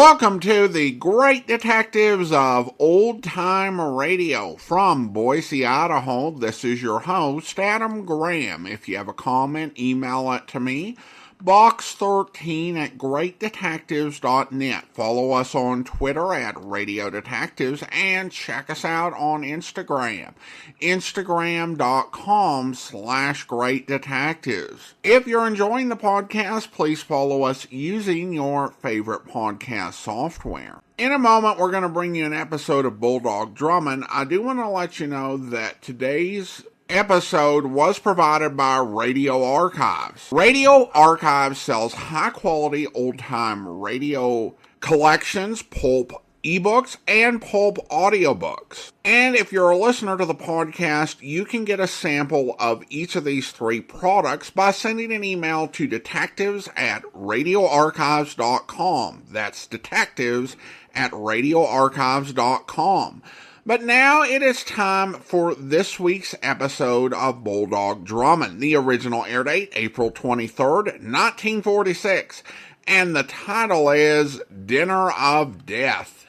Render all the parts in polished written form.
Welcome to the Great Detectives of Old Time Radio. From Boise, Idaho, this is your host, Adam Graham. If you have a comment, email it to me, box13@greatdetectives.net. Follow us on Twitter at Radio Detectives and check us out on Instagram, instagram.com/greatdetectives. If you're enjoying the podcast, please follow us using your favorite podcast software. In a moment, we're going to bring you an episode of Bulldog Drummond. I do want to let you know that today's episode was provided by Radio Archives. Radio Archives sells high-quality old-time radio collections, pulp ebooks, and pulp audiobooks. And if you're a listener to the podcast, you can get a sample of each of these three products by sending an email to detectives@radioarchives.com. That's detectives@radioarchives.com. But now it is time for this week's episode of Bulldog Drummond. The original air date, April 23rd, 1946. And the title is Dinner of Death.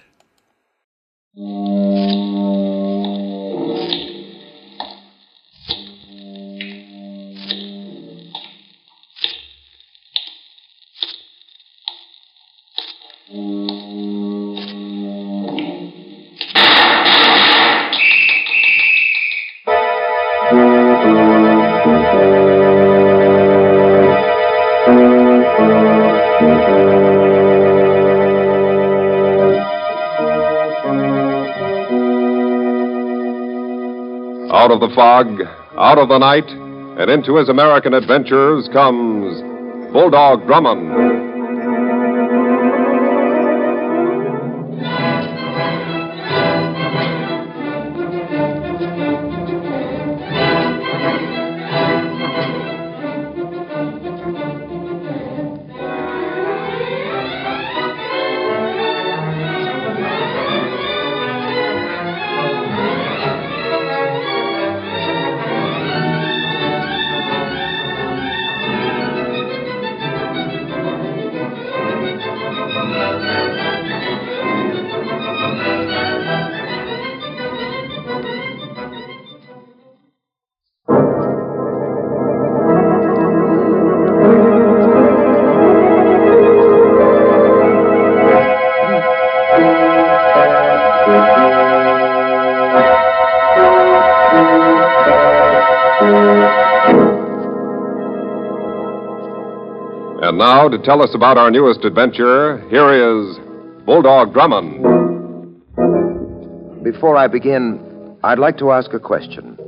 Out of the fog, out of the night, and into his American adventures comes Bulldog Drummond. And now, to tell us about our newest adventure, here is Bulldog Drummond. Before I begin, I'd like to ask a question.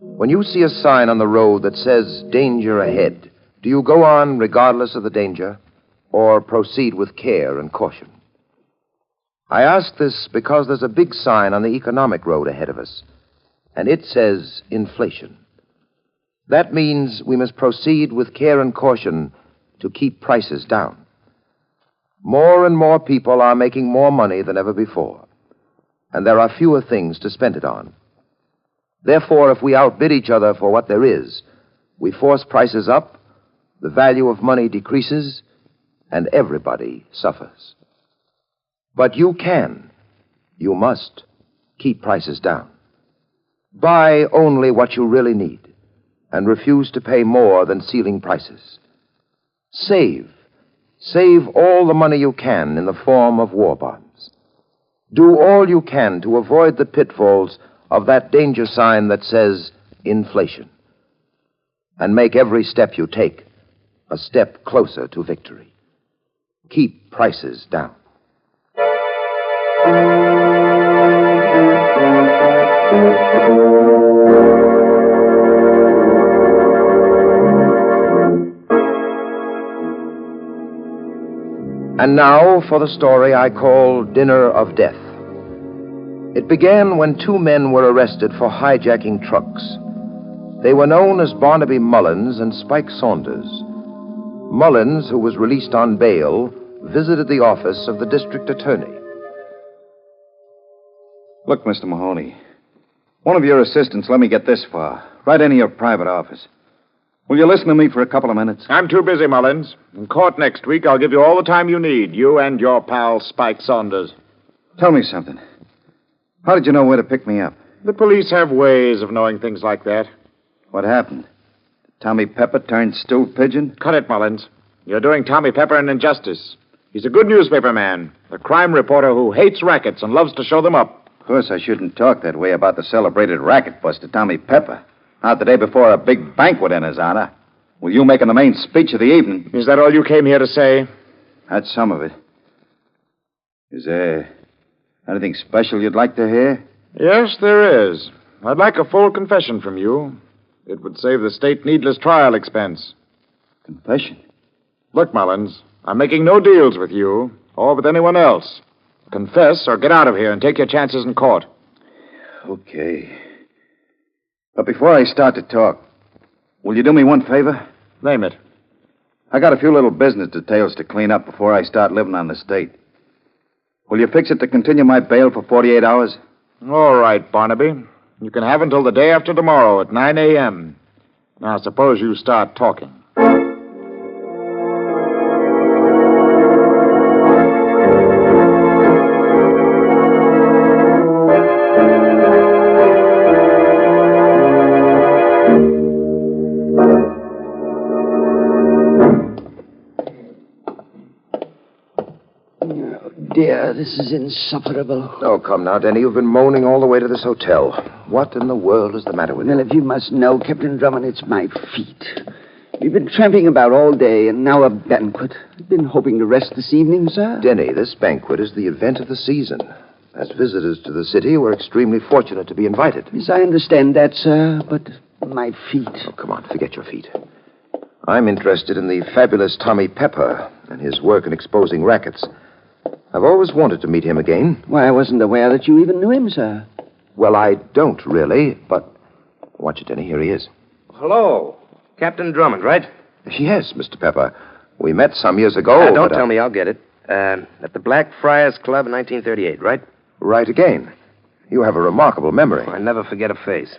When you see a sign on the road that says danger ahead, do you go on regardless of the danger, or proceed with care and caution? I ask this because there's a big sign on the economic road ahead of us, and it says inflation. That means we must proceed with care and caution to keep prices down. More and more people are making more money than ever before, and there are fewer things to spend it on. Therefore, if we outbid each other for what there is, we force prices up, the value of money decreases, and everybody suffers. But you must keep prices down. Buy only what you really need, and refuse to pay more than ceiling prices. Save all the money you can in the form of war bonds. Do all you can to avoid the pitfalls of that danger sign that says inflation. And make every step you take a step closer to victory. Keep prices down. And now for the story I call Dinner of Death. It began when two men were arrested for hijacking trucks. They were known as Barnaby Mullins and Spike Saunders. Mullins, who was released on bail, visited the office of the district attorney. Look, Mr. Mahoney, one of your assistants let me get this far, right into your private office. Will you listen to me for a couple of minutes? I'm too busy, Mullins. In court next week, I'll give you all the time you need, you and your pal Spike Saunders. Tell me something. How did you know where to pick me up? The police have ways of knowing things like that. What happened? Tommy Pepper turned stool pigeon? Cut it, Mullins. You're doing Tommy Pepper an injustice. He's a good newspaper man, a crime reporter who hates rackets and loves to show them up. Of course, I shouldn't talk that way about the celebrated racket buster, Tommy Pepper. Out the day before a big banquet in his honor. With you making the main speech of the evening. Is that all you came here to say? That's some of it. Is there anything special you'd like to hear? Yes, there is. I'd like a full confession from you. It would save the state needless trial expense. Confession? Look, Mullins, I'm making no deals with you or with anyone else. Confess or get out of here and take your chances in court. Okay. But before I start to talk, will you do me one favor? Name it. I got a few little business details to clean up before I start living on the state. Will you fix it to continue my bail for 48 hours? All right, Barnaby. You can have until the day after tomorrow at 9 a.m. Now, suppose you start talking. Dear, this is insufferable. Oh, come now, Denny. You've been moaning all the way to this hotel. What in the world is the matter with you? Well, if you must know, Captain Drummond, it's my feet. We've been tramping about all day, and now a banquet. I've been hoping to rest this evening, sir. Denny, this banquet is the event of the season. As visitors to the city, we're extremely fortunate to be invited. Yes, I understand that, sir, but my feet. Oh, come on, forget your feet. I'm interested in the fabulous Tommy Pepper and his work in exposing rackets. I've always wanted to meet him again. Why, I wasn't aware that you even knew him, sir. Well, I don't really, but... Watch it, Denny. Here he is. Hello. Captain Drummond, right? Yes, Mr. Pepper. We met some years ago. Don't tell me, I'll get it. At the Blackfriars Club in 1938, right? Right again. You have a remarkable memory. I never forget a face.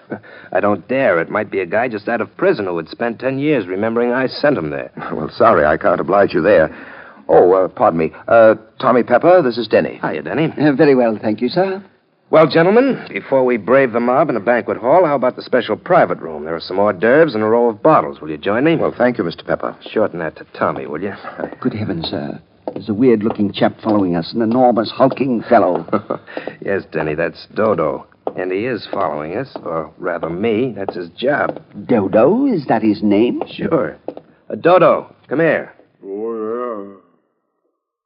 I don't dare. It might be a guy just out of prison who had spent 10 years remembering I sent him there. Well, sorry, I can't oblige you there. Oh, pardon me. Tommy Pepper, this is Denny. Hiya, Denny. Very well, thank you, sir. Well, gentlemen, before we brave the mob in a banquet hall, how about the special private room? There are some hors d'oeuvres and a row of bottles. Will you join me? Well, thank you, Mr. Pepper. Shorten that to Tommy, will you? Good heavens, sir. There's a weird-looking chap following us, an enormous, hulking fellow. Yes, Denny, that's Dodo. And he is following us, or rather me. That's his job. Dodo? Is that his name? Sure. Dodo, come here. Oh, yeah.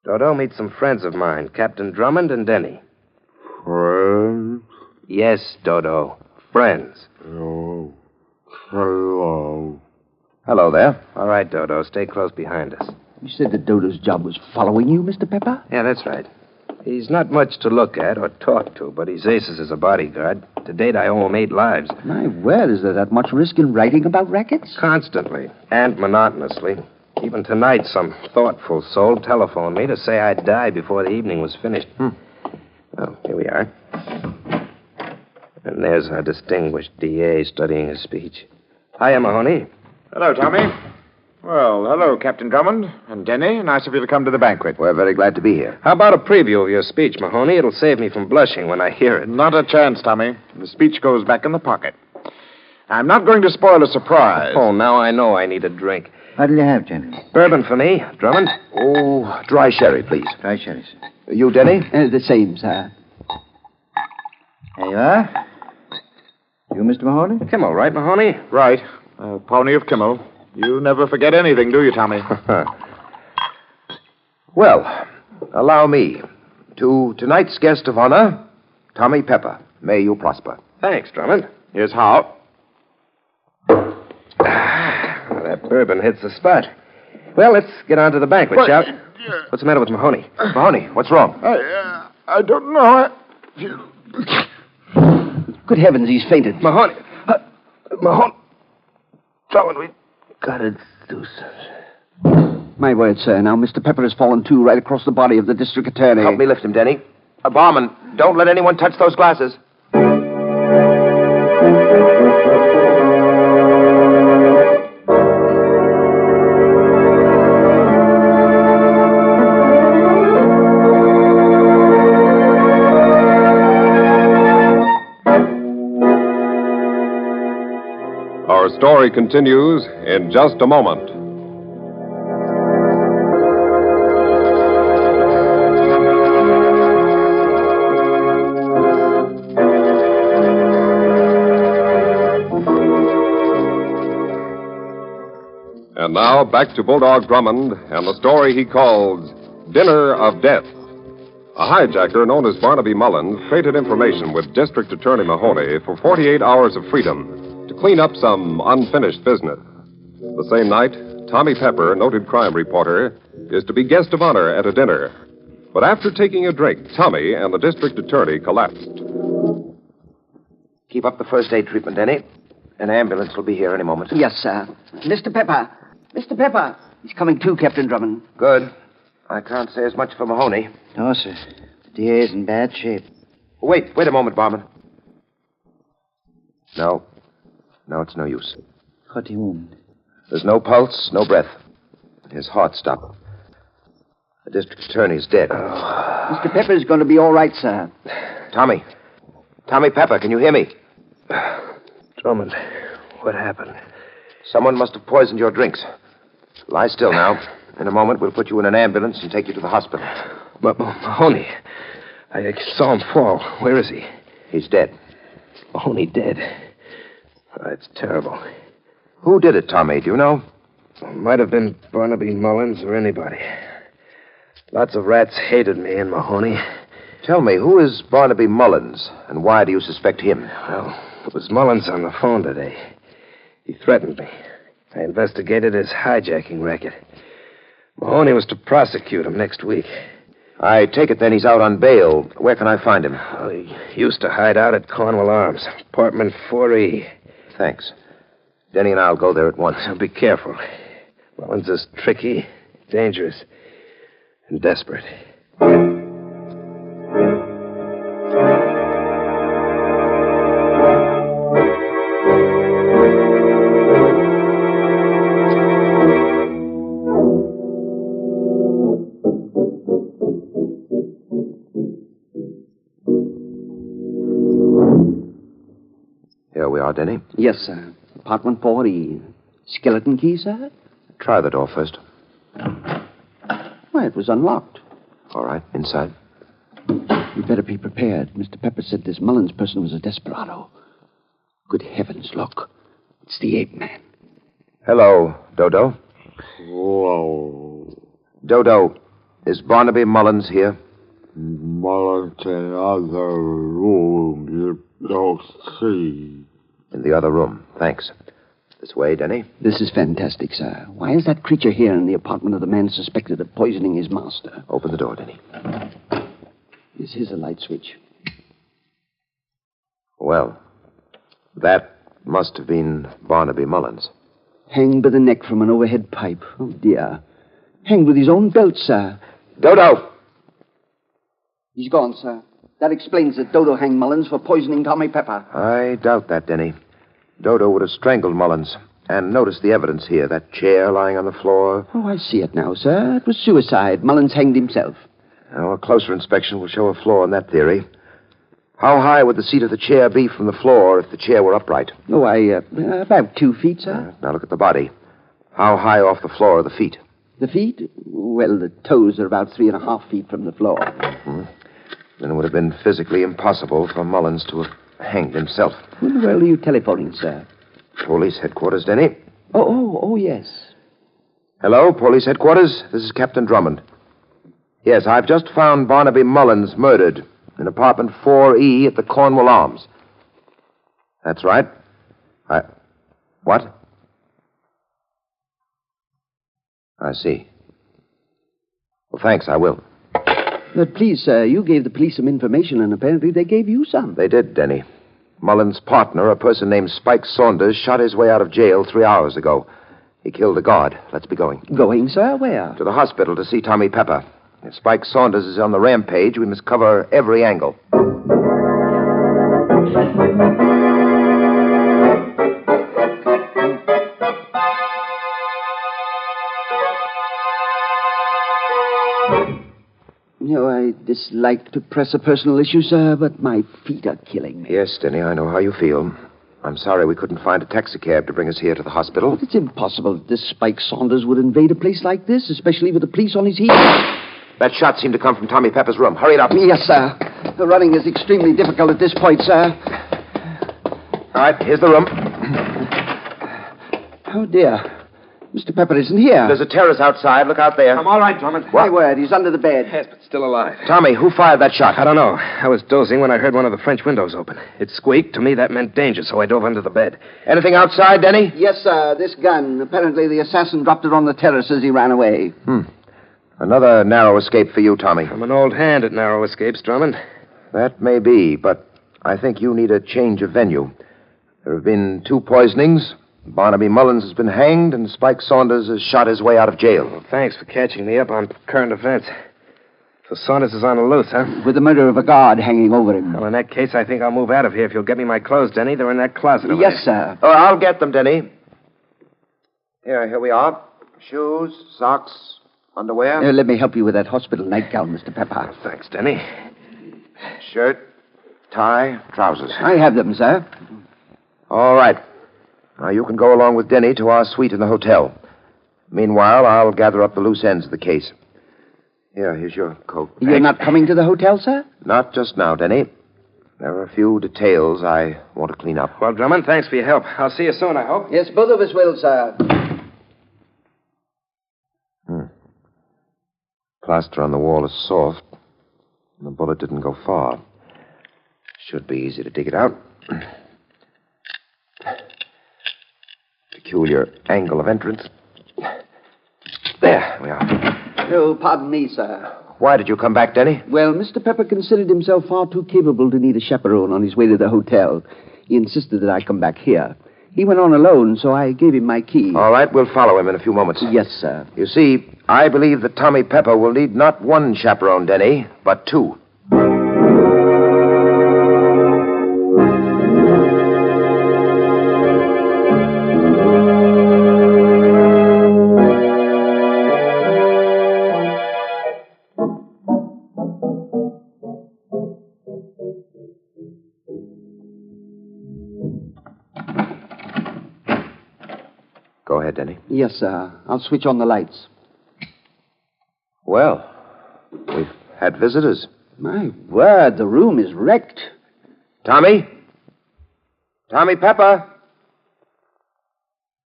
Dodo, meet some friends of mine, Captain Drummond and Denny. Friends? Yes, Dodo. Friends. Oh, hello. Hello there. All right, Dodo, stay close behind us. You said that Dodo's job was following you, Mr. Pepper? Yeah, that's right. He's not much to look at or talk to, but he's aces as a bodyguard. To date, I owe him 8 lives. My word, is there that much risk in writing about rackets? Constantly and monotonously. Even tonight, some thoughtful soul telephoned me to say I'd die before the evening was finished. Well, here we are. And there's our distinguished DA studying his speech. Hiya, Mahoney. Hello, Tommy. Well, hello, Captain Drummond and Denny. Nice of you to come to the banquet. We're very glad to be here. How about a preview of your speech, Mahoney? It'll save me from blushing when I hear it. Not a chance, Tommy. The speech goes back in the pocket. I'm not going to spoil a surprise. Oh, now I know I need a drink. What'll you have, gentlemen? Bourbon for me, Drummond. Oh, dry sherry, please. Dry sherry, sir. You, Denny? The same, sir. There you are. You, Mr. Mahoney? Kimmel, right, Mahoney? Right. A pony of Kimmel. You never forget anything, do you, Tommy? Well, allow me. To tonight's guest of honor, Tommy Pepper. May you prosper. Thanks, Drummond. Here's how. That bourbon hits the spot. Well, let's get on to the banquet, shall we? What's the matter with Mahoney? Mahoney, what's wrong? I don't know. Good heavens, he's fainted. Mahoney. Mahoney. Drummond, we gotta do something. My word, sir. Now, Mr. Pepper has fallen too right across the body of the district attorney. Help me lift him, Denny. Barman, don't let anyone touch those glasses. story continues in just a moment. And now, back to Bulldog Drummond and the story he calls Dinner of Death. A hijacker known as Barnaby Mullins traded information with District Attorney Mahoney for 48 hours of freedom to clean up some unfinished business. The same night, Tommy Pepper, noted crime reporter, is to be guest of honor at a dinner. But after taking a drink, Tommy and the District Attorney collapsed. Keep up the first aid treatment, Denny. An ambulance will be here any moment. Yes, sir. Mr. Pepper. Mr. Pepper. He's coming too, Captain Drummond. Good. I can't say as much for Mahoney. No, sir. The DA's in bad shape. Wait a moment, barman. No, it's no use. What do you mean? There's no pulse, no breath. His heart stopped. The district attorney's dead. Mr. Pepper's going to be all right, sir. Tommy Pepper, can you hear me? Drummond, what happened? Someone must have poisoned your drinks. Lie still now. In a moment, we'll put you in an ambulance and take you to the hospital. But Mahoney, I saw him fall. Where is he? He's dead. Mahoney dead. It's terrible. Who did it, Tommy? Do you know? Might have been Barnaby Mullins or anybody. Lots of rats hated me and Mahoney. Tell me, who is Barnaby Mullins, and why do you suspect him? Well, it was Mullins on the phone today. He threatened me. I investigated his hijacking racket. Mahoney was to prosecute him next week. I take it then he's out on bail. Where can I find him? Well, he used to hide out at Cornwall Arms, apartment 4E. Thanks. Denny and I'll go there at once. Now, be careful. Mullins is tricky, dangerous, and desperate. Here we are, Denny. Yes, sir. Apartment 4E. Skeleton key, sir? Try the door first. Why, it was unlocked. All right, inside. You'd better be prepared. Mr. Pepper said this Mullins person was a desperado. Good heavens, look. It's the ape man. Hello, Dodo. Whoa. Dodo, is Barnaby Mullins here? Mullins in other room. You don't see. In the other room. Thanks. This way, Denny. This is fantastic, sir. Why is that creature here in the apartment of the man suspected of poisoning his master? Open the door, Denny. This is a light switch. Well, that must have been Barnaby Mullins. Hanged by the neck from an overhead pipe. Oh, dear. Hanged with his own belt, sir. Dodo! He's gone, sir. That explains that Dodo hanged Mullins for poisoning Tommy Pepper. I doubt that, Denny. Dodo would have strangled Mullins. And notice the evidence here, that chair lying on the floor. Oh, I see it now, sir. It was suicide. Mullins hanged himself. Now, a closer inspection will show a flaw in that theory. How high would the seat of the chair be from the floor if the chair were upright? Oh, about 2 feet, sir. Now look at the body. How high off the floor are the feet? The feet? Well, the toes are about 3.5 feet from the floor. Mm-hmm. Then it would have been physically impossible for Mullins to have hanged himself. Where are you telephoning, sir? Police headquarters, Denny. Oh, yes. Hello, police headquarters. This is Captain Drummond. Yes, I've just found Barnaby Mullins murdered in apartment 4E at the Cornwall Arms. That's right. What? I see. Well, thanks, I will. But please, sir, you gave the police some information, and apparently they gave you some. They did, Denny. Mullins' partner, a person named Spike Saunders, shot his way out of jail 3 hours ago. He killed a guard. Let's be going. Going, sir? Where? To the hospital to see Tommy Pepper. If Spike Saunders is on the rampage, we must cover every angle. You know, I dislike to press a personal issue, sir, but my feet are killing me. Yes, Denny, I know how you feel. I'm sorry we couldn't find a taxicab to bring us here to the hospital. It's impossible that this Spike Saunders would invade a place like this, especially with the police on his heels. That shot seemed to come from Tommy Pepper's room. Hurry it up. Yes, sir. The running is extremely difficult at this point, sir. All right, here's the room. Oh, dear. Mr. Pepper isn't here. There's a terrace outside. Look out there. I'm all right, Drummond. My word, he's under the bed. Yes, but still alive. Tommy, who fired that shot? I don't know. I was dozing when I heard one of the French windows open. It squeaked. To me, that meant danger, so I dove under the bed. Anything outside, Denny? Yes, sir. This gun. Apparently the assassin dropped it on the terrace as he ran away. Another narrow escape for you, Tommy. I'm an old hand at narrow escapes, Drummond. That may be, but I think you need a change of venue. There have been 2 poisonings. Barnaby Mullins has been hanged, and Spike Saunders has shot his way out of jail. Well, thanks for catching me up on current events. So Saunders is on the loose, huh? With the murder of a guard hanging over him. Well, in that case, I think I'll move out of here if you'll get me my clothes, Denny. They're in that closet over Yes, there. sir. Oh, I'll get them, Denny. Here we are. Shoes, socks, underwear. Let me help you with that hospital nightgown, Mr. Pepper. Thanks, Denny. Shirt, tie, trousers. I have them, sir. All right. Now, you can go along with Denny to our suite in the hotel. Meanwhile, I'll gather up the loose ends of the case. Here's your coat. You're not coming to the hotel, sir? Not just now, Denny. There are a few details I want to clean up. Well, Drummond, thanks for your help. I'll see you soon, I hope. Yes, both of us will, sir. Plaster on the wall is soft, and the bullet didn't go far. Should be easy to dig it out. Peculiar angle of entrance. There we are. Oh, pardon me, sir. Why did you come back, Denny? Well, Mr. Pepper considered himself far too capable to need a chaperone on his way to the hotel. He insisted that I come back here. He went on alone, so I gave him my key. All right, we'll follow him in a few moments. Yes, sir. You see, I believe that Tommy Pepper will need not 1 chaperone, Denny, but 2. Go ahead, Denny. Yes, sir. I'll switch on the lights. Well, we've had visitors. My word, the room is wrecked. Tommy? Tommy Pepper?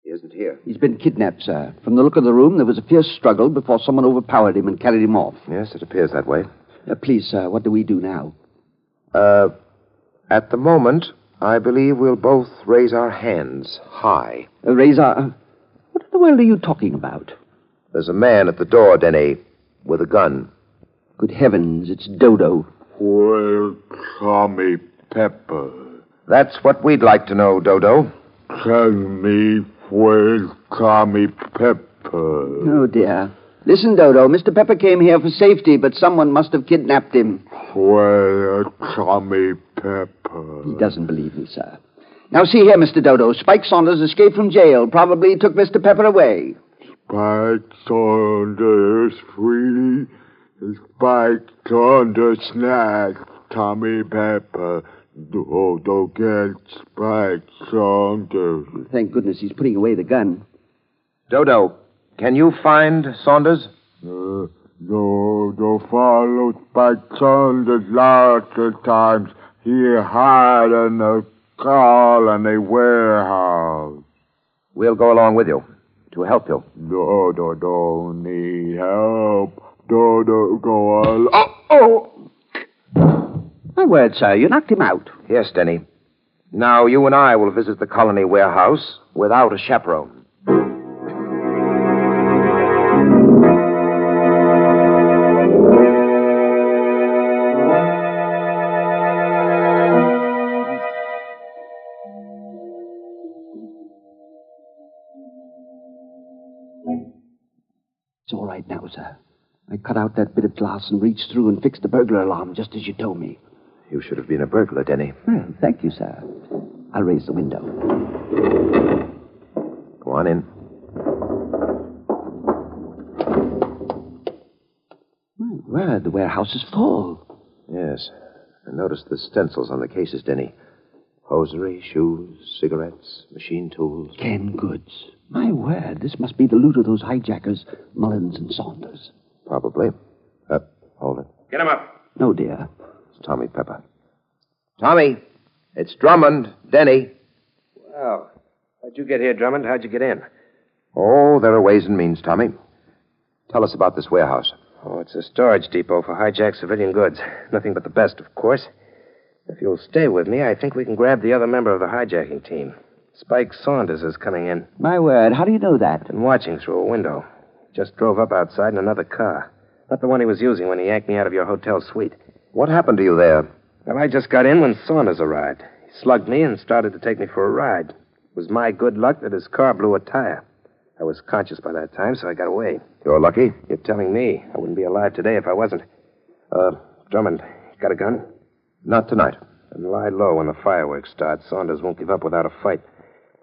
He isn't here. He's been kidnapped, sir. From the look of the room, there was a fierce struggle before someone overpowered him and carried him off. Yes, it appears that way. Please, sir, what do we do now? At the moment, I believe we'll both raise our hands high. Raise our... What in the world are you talking about? There's a man at the door, Denny, with a gun. Good heavens, it's Dodo. Well, Tommy Pepper. That's what we'd like to know, Dodo. Tell me where's Tommy Pepper? Oh, dear. Listen, Dodo, Mr. Pepper came here for safety, but someone must have kidnapped him. Where's Tommy Pepper? He doesn't believe me, sir. Now, see here, Mr. Dodo. Spike Saunders escaped from jail. Probably took Mr. Pepper away. Spike Saunders free. Spike Saunders snatched Tommy Pepper. Dodo gets Spike Saunders. Thank goodness he's putting away the gun. Dodo, can you find Saunders? Dodo followed Spike Saunders lots of times. He hid in a colony warehouse. We'll go along with you to help you. Dodo don't need help. Dodo go along. Oh! My word, sir, you knocked him out. Yes, Denny. Now you and I will visit the colony warehouse without a chaperone. It's all right now, sir. I cut out that bit of glass and reached through and fixed the burglar alarm just as you told me. You should have been a burglar, Denny. Well, thank you, sir. I'll raise the window. Go on in. My word, the warehouse is full. Yes. I noticed the stencils on the cases, Denny. Hosiery, shoes, cigarettes, machine tools. Canned goods. My word, this must be the loot of those hijackers, Mullins and Saunders. Probably. Hold it. Get him up. No, dear. It's Tommy Pepper. Tommy, it's Drummond, Denny. Well, how'd you get here, Drummond? How'd you get in? Oh, there are ways and means, Tommy. Tell us about this warehouse. Oh, it's a storage depot for hijacked civilian goods. Nothing but the best, of course. If you'll stay with me, I think we can grab the other member of the hijacking team. Spike Saunders is coming in. My word, how do you know that? Been watching through a window. Just drove up outside in another car. Not the one he was using when he yanked me out of your hotel suite. What happened to you there? Well, I just got in when Saunders arrived. He slugged me and started to take me for a ride. It was my good luck that his car blew a tire. I was conscious by that time, so I got away. You're lucky. You're telling me I wouldn't be alive today if I wasn't. Drummond, got a gun? Not tonight. Then lie low when the fireworks start. Saunders won't give up without a fight.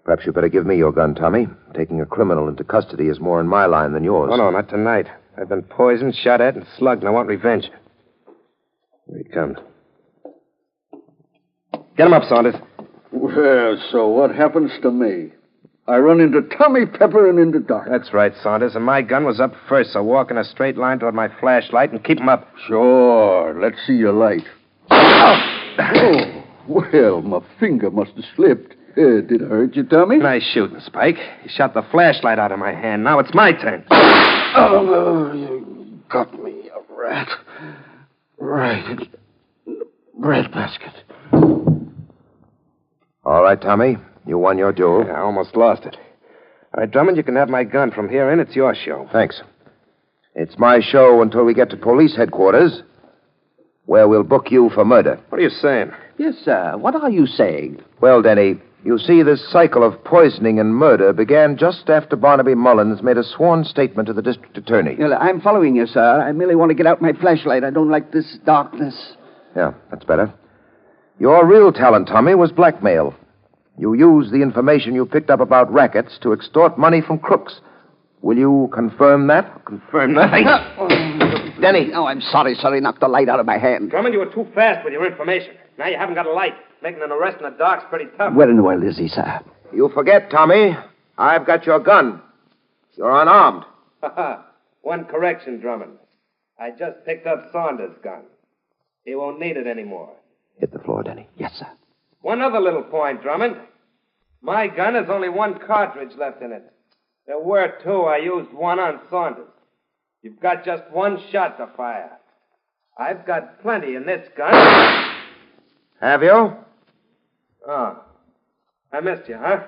Perhaps you better give me your gun, Tommy. Taking a criminal into custody is more in my line than yours. Oh, no, not tonight. I've been poisoned, shot at, and slugged, and I want revenge. Here he comes. Get him up, Saunders. Well, so what happens to me? I run into Tommy Pepper and into dark. That's right, Saunders, and my gun was up first, so walk in a straight line toward my flashlight and keep him up. Sure. Let's see your light. Oh, well, my finger must have slipped. Did I hurt you, Tommy? Nice shooting, Spike. You shot the flashlight out of my hand. Now it's my turn. Oh, you got me, a rat. Right in the breadbasket. All right, Tommy. You won your duel. Yeah, I almost lost it. All right, Drummond, you can have my gun. From here in, it's your show. Thanks. It's my show until we get to police headquarters, where we'll book you for murder. What are you saying? Yes, sir. What are you saying? Well, Denny, you see, this cycle of poisoning and murder began just after Barnaby Mullins made a sworn statement to the district attorney. Well, I'm following you, sir. I merely want to get out my flashlight. I don't like this darkness. Yeah, that's better. Your real talent, Tommy, was blackmail. You used the information you picked up about rackets to extort money from crooks. Will you confirm that? Confirm nothing. Denny. Oh, I'm sorry, sir. He knocked the light out of my hand. Drummond, you were too fast with your information. Now you haven't got a light. Making an arrest in the dark's pretty tough. Where in the world is he, sir? You forget, Tommy. I've got your gun. You're unarmed. One correction, Drummond. I just picked up Saunders' gun. He won't need it anymore. Hit the floor, Denny. Yes, sir. One other little point, Drummond. My gun has only one cartridge left in it. There were two. I used one on Saunders. You've got just one shot to fire. I've got plenty in this gun. Have you? Oh. I missed you, huh?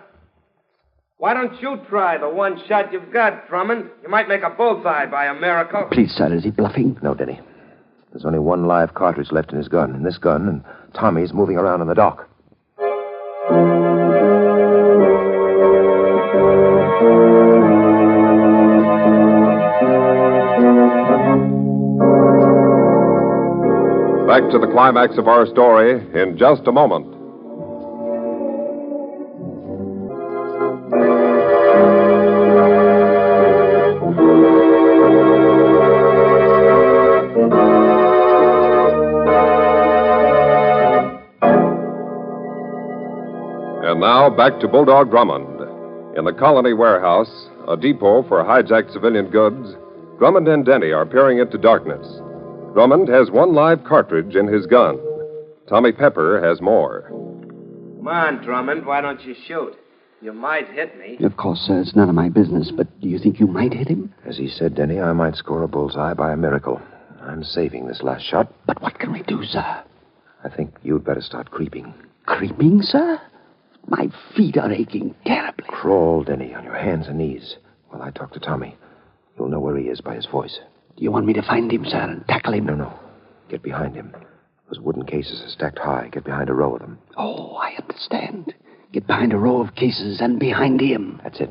Why don't you try the one shot you've got, Drummond? You might make a bullseye by a miracle. Please, sir, is he bluffing? No, Denny. There's only one live cartridge left in his gun. And this gun, and Tommy's moving around in the dock. Back to the climax of our story in just a moment. And now, back to Bulldog Drummond. In the Colony Warehouse, a depot for hijacked civilian goods, Drummond and Denny are peering into darkness. Drummond has one live cartridge in his gun. Tommy Pepper has more. Come on, Drummond. Why don't you shoot? You might hit me. Of course, sir. It's none of my business, but do you think you might hit him? As he said, Denny, I might score a bullseye by a miracle. I'm saving this last shot. But what can we do, sir? I think you'd better start creeping. Creeping, sir? My feet are aching terribly. Crawl, Denny, on your hands and knees while I talk to Tommy. You'll know where he is by his voice. Do you want me to find him, sir, and tackle him? No. Get behind him. Those wooden cases are stacked high. Get behind a row of them. Oh, I understand. Get behind a row of cases and behind him. That's it.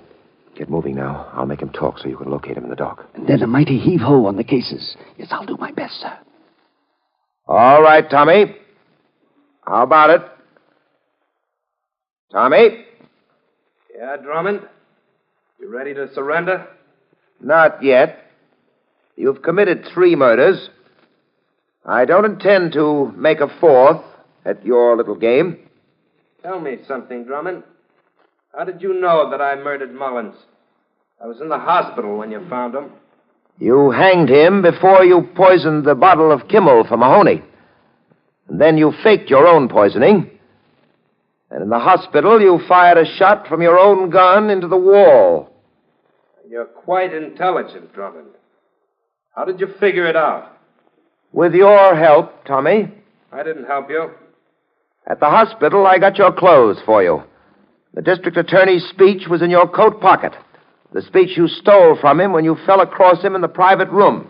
Get moving now. I'll make him talk so you can locate him in the dock. And then a mighty heave-ho on the cases. Yes, I'll do my best, sir. All right, Tommy. How about it? Tommy? Yeah, Drummond? You ready to surrender? Not yet. You've committed 3 murders. I don't intend to make a 4th at your little game. Tell me something, Drummond. How did you know that I murdered Mullins? I was in the hospital when you found him. You hanged him before you poisoned the bottle of Kimmel for Mahoney. And then you faked your own poisoning. And in the hospital, you fired a shot from your own gun into the wall. You're quite intelligent, Drummond. How did you figure it out? With your help, Tommy. I didn't help you. At the hospital, I got your clothes for you. The district attorney's speech was in your coat pocket. The speech you stole from him when you fell across him in the private room.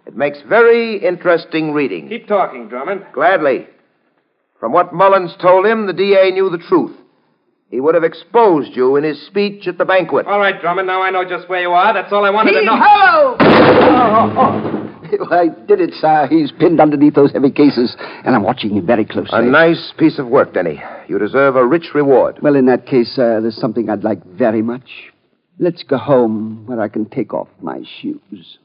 It makes very interesting reading. Keep talking, Drummond. Gladly. From what Mullins told him, the DA knew the truth. He would have exposed you in his speech at the banquet. All right, Drummond, now I know just where you are. That's all I wanted to know. Hello! I did it, sir. He's pinned underneath those heavy cases, and I'm watching him very closely. A nice piece of work, Denny. You deserve a rich reward. Well, in that case, there's something I'd like very much. Let's go home where I can take off my shoes.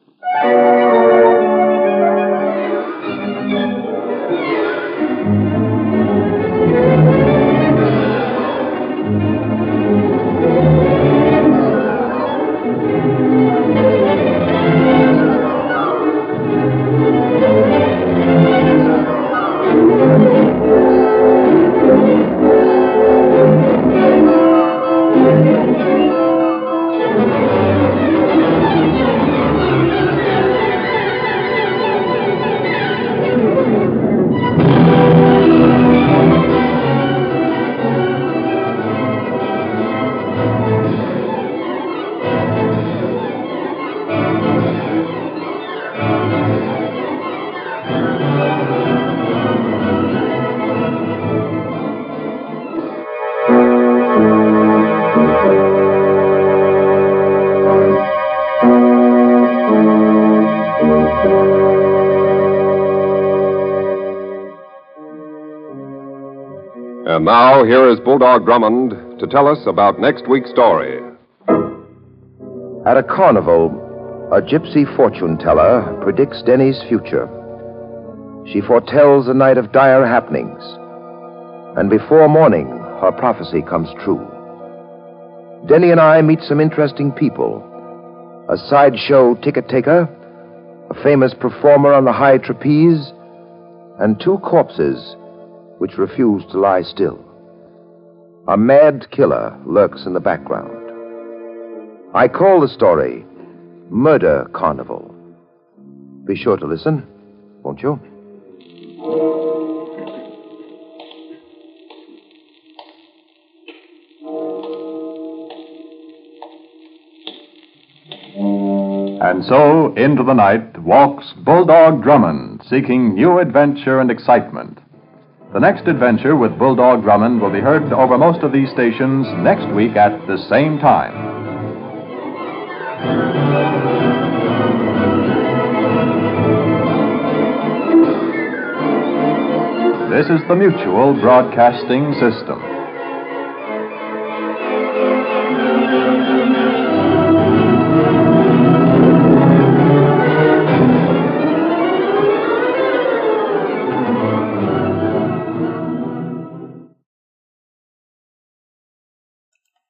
And now, here is Bulldog Drummond to tell us about next week's story. At a carnival, a gypsy fortune teller predicts Denny's future. She foretells a night of dire happenings. And before morning, her prophecy comes true. Denny and I meet some interesting people. A sideshow ticket taker, a famous performer on the high trapeze, and two corpses which refuse to lie still. A mad killer lurks in the background. I call the story Murder Carnival. Be sure to listen, won't you? And so, into the night walks Bulldog Drummond, seeking new adventure and excitement. The next adventure with Bulldog Drummond will be heard over most of these stations next week at the same time. This is the Mutual Broadcasting System.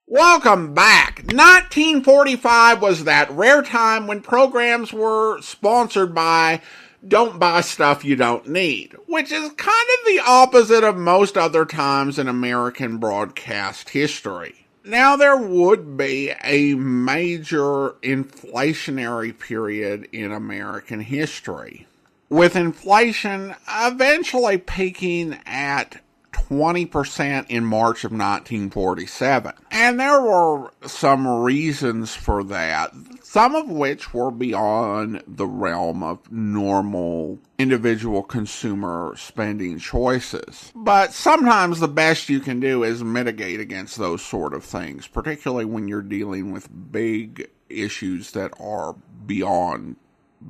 Welcome back. 1945 was that rare time when programs were sponsored by Don't Buy Stuff You Don't Need, which is kind of the opposite of most other times in American broadcast history. Now, there would be a major inflationary period in American history, with inflation eventually peaking at 20% in March of 1947. And there were some reasons for that, some of which were beyond the realm of normal individual consumer spending choices. But sometimes the best you can do is mitigate against those sort of things, particularly when you're dealing with big issues that are beyond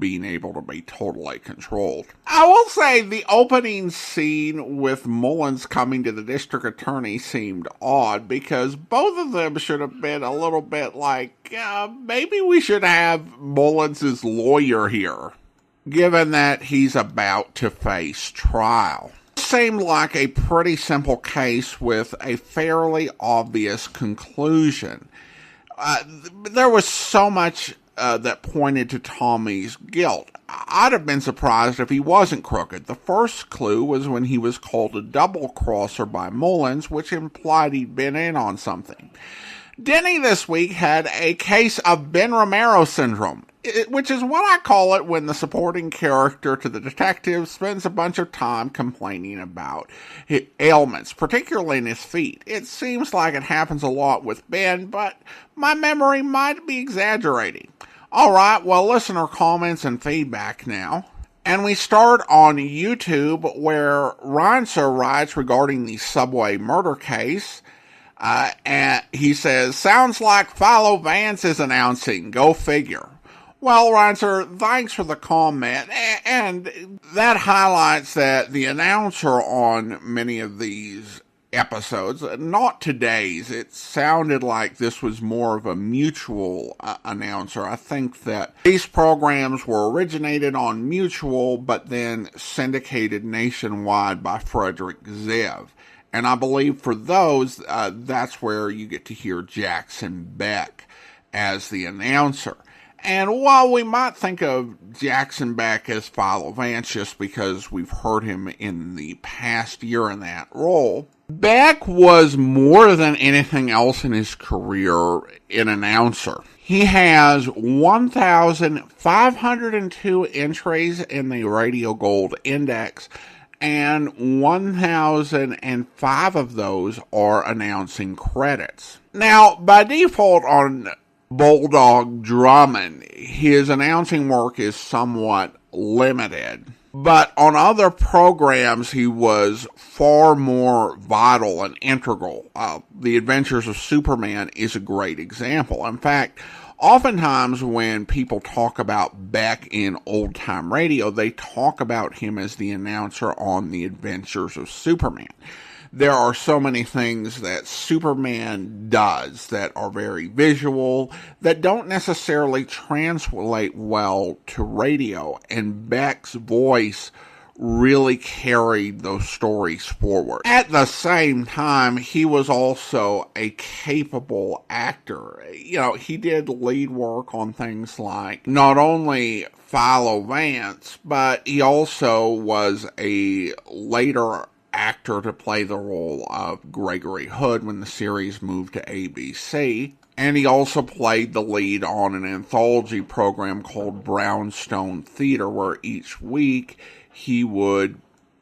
being able to be totally controlled. I will say the opening scene with Mullins coming to the district attorney seemed odd, because both of them should have been a little bit like, maybe we should have Mullins' lawyer here, given that he's about to face trial. seemed like a pretty simple case with a fairly obvious conclusion. There was so much that pointed to Tommy's guilt. I'd have been surprised if he wasn't crooked. The first clue was when he was called a double-crosser by Mullins, which implied he'd been in on something. Denny this week had a case of Ben Romero syndrome, which is what I call it when the supporting character to the detective spends a bunch of time complaining about his ailments, particularly in his feet. It seems like it happens a lot with Ben, but my memory might be exaggerating. Alright, well, listener comments and feedback now. And we start on YouTube, where Reinser writes regarding the subway murder case. And he says, sounds like Philo Vance is announcing. Go figure. Well, Reinser, thanks for the comment. And that highlights that the announcer on many of these episodes, not today's, it sounded like this was more of a mutual announcer. I think that these programs were originated on Mutual, but then syndicated nationwide by Frederick Zev. And I believe for those, that's where you get to hear Jackson Beck as the announcer. And while we might think of Jackson Beck as Philo Vance just because we've heard him in the past year in that role, Beck was more than anything else in his career an announcer. He has 1,502 entries in the Radio Gold Index, and 1,005 of those are announcing credits. Now, by default on Bulldog Drummond, his announcing work is somewhat limited, but on other programs he was far more vital and integral. The Adventures of Superman is a great example. In fact, oftentimes when people talk about Beck in old-time radio, they talk about him as the announcer on The Adventures of Superman. There are so many things that Superman does that are very visual, that don't necessarily translate well to radio, and Beck's voice really carried those stories forward. At the same time, he was also a capable actor. You know, he did lead work on things like not only Philo Vance, but he also was a later actor to play the role of Gregory Hood when the series moved to ABC. And he also played the lead on an anthology program called Brownstone Theater, where each week he would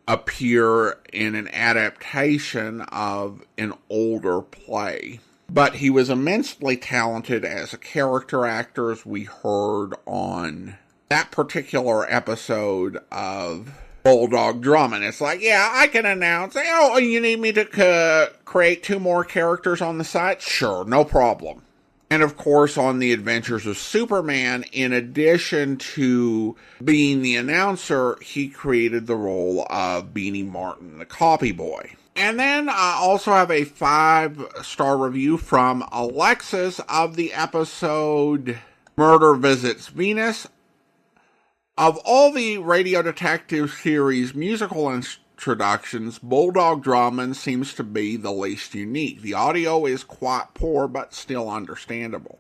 appear in an adaptation of an older play. But he was immensely talented as a character actor, as we heard on that particular episode of Bulldog Drummond. It's like, yeah, I can announce, oh, you need me to create 2 more characters on the site? Sure, no problem. And of course, on The Adventures of Superman, in addition to being the announcer, he created the role of Beanie Martin, the copy boy. And then I also have a 5-star review from Alexis of the episode Murder Visits Venus. Of all the Radio Detective series musical introductions, Bulldog Drummond seems to be the least unique. The audio is quite poor, but still understandable.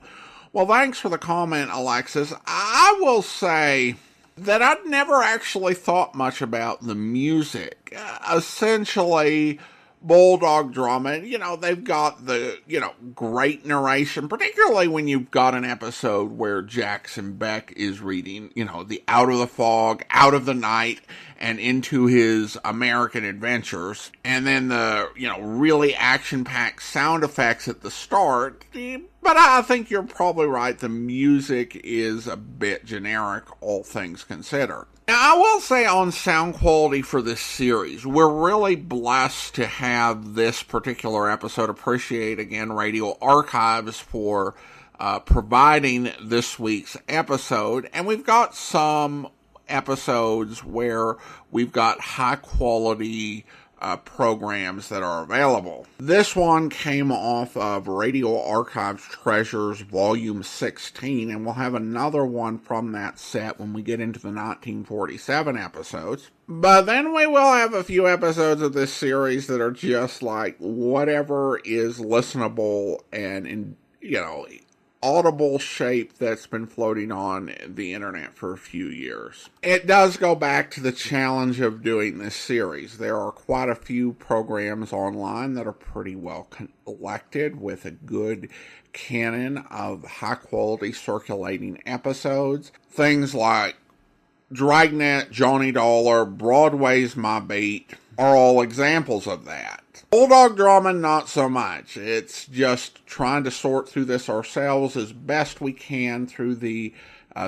Well, thanks for the comment, Alexis. I will say that I'd never actually thought much about the music. Essentially, Bulldog Drummond, they've got the, great narration, particularly when you've got an episode where Jackson Beck is reading, the Out of the Fog, Out of the Night, and into his American adventures. And then the, really action-packed sound effects at the start. But I think you're probably right. The music is a bit generic, all things considered. Now, I will say on sound quality for this series, we're really blessed to have this particular episode. Appreciate, again, Radio Archives for providing this week's episode. And we've got some episodes where we've got high-quality programs that are available. This one came off of Radio Archives Treasures Volume 16, and we'll have another one from that set when we get into the 1947 episodes. But then we will have a few episodes of this series that are just like whatever is listenable and, audible shape that's been floating on the internet for a few years. It does go back to the challenge of doing this series. There are quite a few programs online that are pretty well collected with a good canon of high quality circulating episodes. Things like Dragnet, Johnny Dollar, Broadway's My Beat are all examples of that. Bulldog Drummond, not so much. It's just trying to sort through this ourselves as best we can through the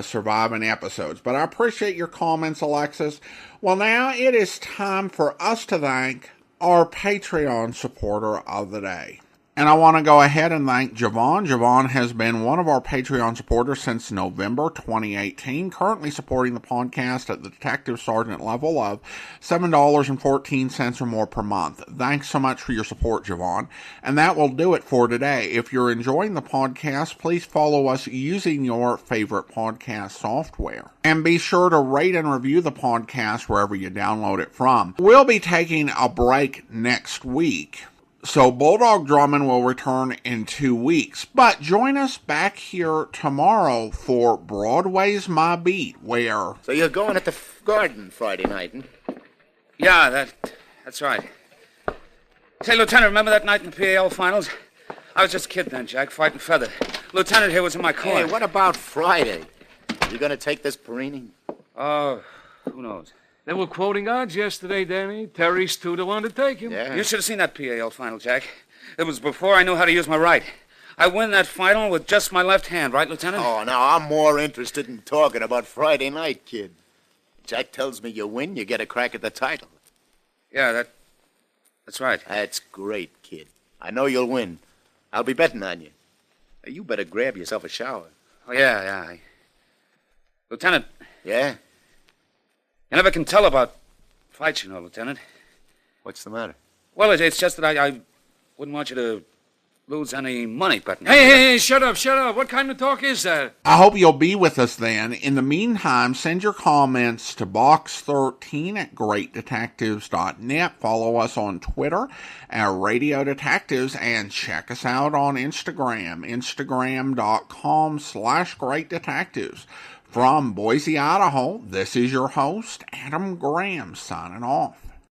surviving episodes. But I appreciate your comments, Alexis. Well, now it is time for us to thank our Patreon supporter of the day. And I want to go ahead and thank Javon. Javon has been one of our Patreon supporters since November 2018, currently supporting the podcast at the Detective Sergeant level of $7.14 or more per month. Thanks so much for your support, Javon. And that will do it for today. If you're enjoying the podcast, please follow us using your favorite podcast software. And be sure to rate and review the podcast wherever you download it from. We'll be taking a break next week, so Bulldog Drummond will return in 2 weeks. But join us back here tomorrow for Broadway's My Beat, where... So you're going at the garden Friday night, huh? Yeah, that's right. Say, Lieutenant, remember that night in the PAL finals? I was just a kid then, Jack, fighting feather. Lieutenant here was in my corner. Hey, what about Friday? You gonna take this Perini? Oh, who knows? They were quoting odds yesterday, Denny. Terry's 2-1 to take him. Yeah. You should have seen that PAL final, Jack. It was before I knew how to use my right. I win that final with just my left hand, right, Lieutenant? Oh, now, I'm more interested in talking about Friday night, kid. Jack tells me you win, you get a crack at the title. Yeah, that's right. That's great, kid. I know you'll win. I'll be betting on you. You better grab yourself a shower. Oh, yeah. Lieutenant. Yeah? You never can tell about fights, you know, Lieutenant. What's the matter? Well, it's just that I wouldn't want you to lose any money betting. Hey, shut up. What kind of talk is that? I hope you'll be with us then. In the meantime, send your comments to box13 at greatdetectives.net. Follow us on Twitter at Radio Detectives, and check us out on Instagram, instagram.com/greatdetectives. From Boise, Idaho, this is your host, Adam Graham, signing off.